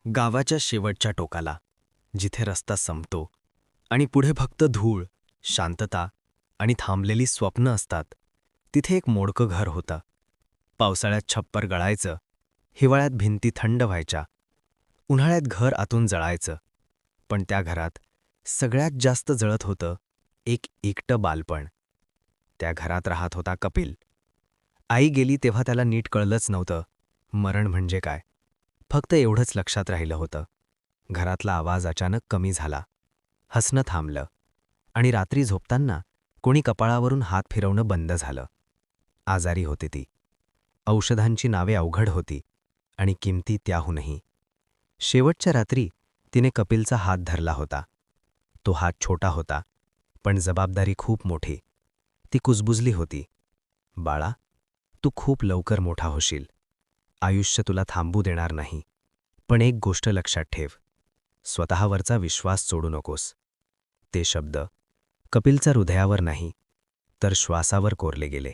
गावाच्या शेवटच्या टोकाला, जिथे रस्ता संपतो आणि पुढे फक्त धूळ, शांतता आणि थांबलेली स्वप्न असतात, तिथे एक मोडकं घर होतं. पावसाळ्यात छप्पर गळायचं, हिवाळ्यात भिंती थंड व्हायच्या, उन्हाळ्यात घर आतून जळायचं. पण त्या घरात सगळ्यात जास्त जळत होतं एक एकटं बालपण. त्या घरात राहत होता कपिल. आई गेली तेव्हा त्याला नीट कळलंच नव्हतं मरण म्हणजे काय. फक्त एवढंच लक्षात राहिलं होतं. घरातला आवाज अचानक कमी झाला, हसणं थांबलं आणि रात्री झोपताना कोणी कपाळावरून हात फिरवणं बंद झालं. आजारी होती ती. औषधांची नावे अवघड होती आणि किमती त्याहूनही. शेवटच्या रात्री तिने कपिलचा हात धरला होता. तो हात छोटा होता, पण जबाबदारी खूप मोठी. ती कुजबुजली होती. बाळा, तू खूप लवकर मोठा होशील. आयुष्य तुला थांबू देणार नाही. पण एक गोष्ट लक्षात ठेव, स्वतःवरचा विश्वास सोडू नकोस. ते शब्द कपिलच्या हृदयावर नाही, तर श्वासावर कोरले गेले.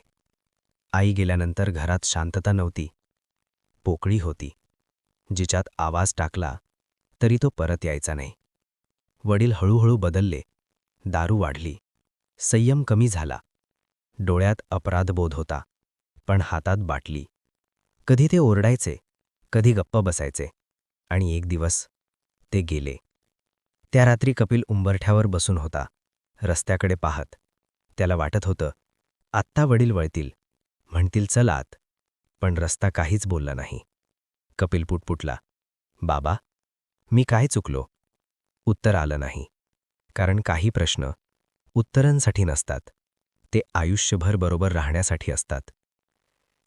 आई गेल्यानंतर घरात शांतता नव्हती. पोकळी होती, जिच्यात आवाज टाकला तरी तो परत यायचा नाही. वडील हळूहळू बदलले. दारू वाढली, संयम कमी झाला. डोळ्यात अपराधबोध होता, पण हातात बाटली. कधी ते ओरडायचे, कधी गप्प बसायचे. आणि एक दिवस ते गेले. त्या रात्री कपिल उंबरठ्यावर बसून होता, रस्त्याकडे पाहत. त्याला वाटत होतं, आत्ता वडील वळतील, म्हणतील चल आत. पण रस्ता काहीच बोलला नाही. कपिल पुटपुटला, बाबा, मी काय चुकलो? उत्तर आलं नाही. कारण काही प्रश्न उत्तरांसाठी नसतात, ते आयुष्यभर बरोबर राहण्यासाठी असतात.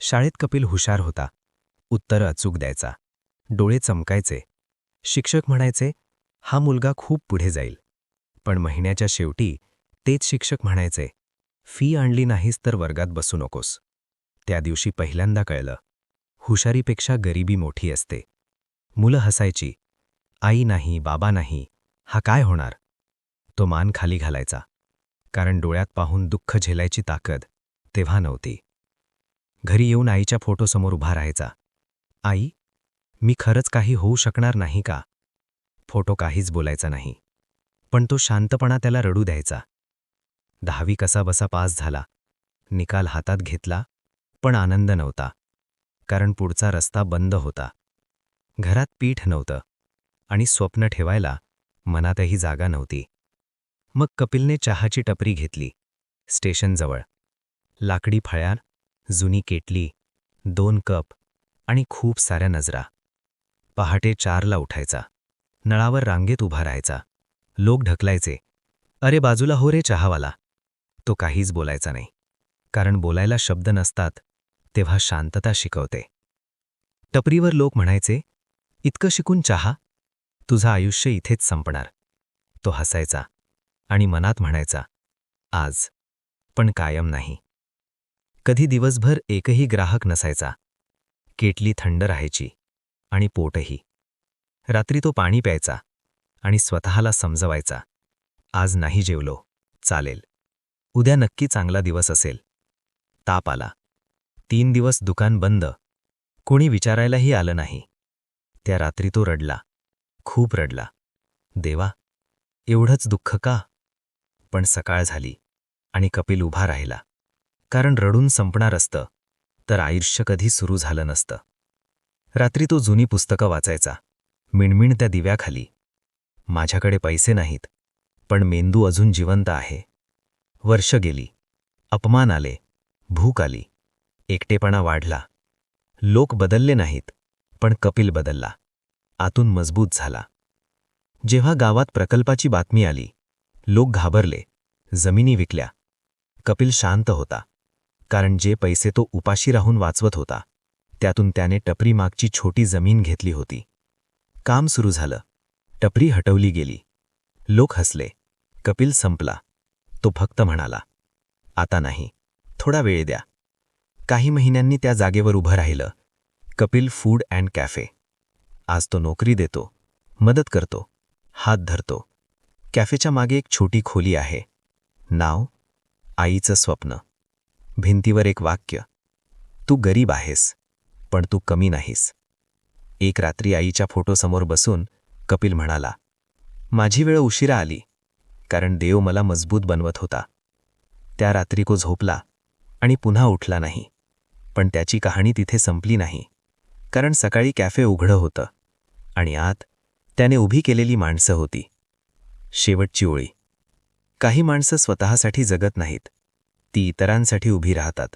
शाळेत कपिल हुशार होता. उत्तरं अचूक द्यायचा, डोळे चमकायचे. शिक्षक म्हणायचे, हा मुलगा खूप पुढे जाईल. पण महिन्याच्या शेवटी तेच शिक्षक म्हणायचे, फी आणली नाहीस तर वर्गात बसू नकोस. त्या दिवशी पहिल्यांदा कळलं, हुशारीपेक्षा गरिबी मोठी असते. मुलं हसायची, आई नाही, बाबा नाही, हा काय होणार? तो मान खाली घालायचा, कारण डोळ्यात पाहून दुःख झेलायची ताकद तेव्हा नव्हती. घरी येऊन आईच्या फोटोसमोर उभा राहायचा. आई, मी खरंच काही होऊ शकणार नाही का? फोटो काहीच बोलायचा नाही, पण तो शांतपणा त्याला रडू द्यायचा. 10वी कसाबसा पास झाला. निकाल हातात घेतला, पण आनंद नव्हता. कारण पुढचा रस्ता बंद होता. घरात पीठ नव्हतं आणि स्वप्न ठेवायला मनातही जागा नव्हती. मग कपिलने चहाची टपरी घेतली. स्टेशनजवळ लाकडी फळ्यार, जुनी केटली, 2 कप आणि खूप साऱ्या नजरा. पहाटे 4ला उठायचा. नळावर रांगेत उभा राहायचा. लोक ढकलायचे, अरे बाजूला हो रे चहावाला. तो काहीच बोलायचा नाही, कारण बोलायला शब्द नसतात तेव्हा शांतता शिकवते. टपरीवर लोक म्हणायचे, इतकं शिकून चहा? तुझं आयुष्य इथेच संपणार. तो हसायचा आणि मनात म्हणायचा, आज, पण कायम नाही. कधी दिवसभर एकही ग्राहक नसायचा. केटली थंड राहायची आणि पोटही. रात्री तो पाणी प्यायचा आणि स्वतःला समजवायचा, आज नाही जेवलो, चालेल. उद्या नक्की चांगला दिवस असेल. ताप आला. 3 दिवस दुकान बंद. कोणी विचारायलाही आलं नाही. त्या रात्री तो रडला, खूप रडला. देवा, एवढंच दुःख का? पण सकाळ झाली आणि कपिल उभा राहिला. कारण रडून संपणार असतं तर आयुष्य कधी सुरू झालं नसतं. रात्री तो जुनी पुस्तकं वाचायचा, मिणमिण त्या दिव्याखाली. माझ्याकडे पैसे नाहीत, पण मेंदू अजून जिवंत आहे. वर्ष गेली, अपमान आले, भूक आली, एकटेपणा वाढला. लोक बदलले नाहीत, पण कपिल बदलला, आतून मजबूत झाला. जेव्हा गावात प्रकल्पाची बातमी आली, लोक घाबरले, जमिनी विकल्या. कपिल शांत होता, कारण जे पैसे तो उपाशी राहून वाचवत होता, त्यातून त्याने टपरीमागची छोटी जमीन घेतली होती. काम सुरू झालं. टपरी हटवली गेली. लोक हसले. कपिल संपला. तो फक्त म्हणाला, आता नाही, थोडा वेळ द्या. काही महिन्यांनी त्या जागेवर उभं राहिलं, कपिल फूड अँड कॅफे. आज तो नोकरी देतो, मदत करतो, हात धरतो. कॅफेच्या मागे एक छोटी खोली आहे. नाव, आईचं स्वप्न. भिंतीवर एक वाक्य, तू गरीब आहेस, पण तू कमी नाहीस. एक रात्री आईच्या फोटोसमोर बसून कपिल म्हणाला, माझी वेळ उशिरा आली, कारण देव मला मजबूत बनवत होता. त्या रात्री तो झोपला आणि पुन्हा उठला नाही. पण त्याची कहाणी तिथे संपली नाही, कारण सकाळी कॅफे उघडं होतं आणि आत त्याने उभी केलेली माणसं होती. शेवटची ओळी. काही माणसं स्वतःसाठी जगत नाहीत, ती इतरांसाठी उभी राहतात.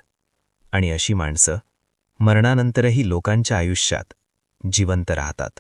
आणि अशी माणसं मरणानंतरही लोकांच्या आयुष्यात जिवंत राहतात.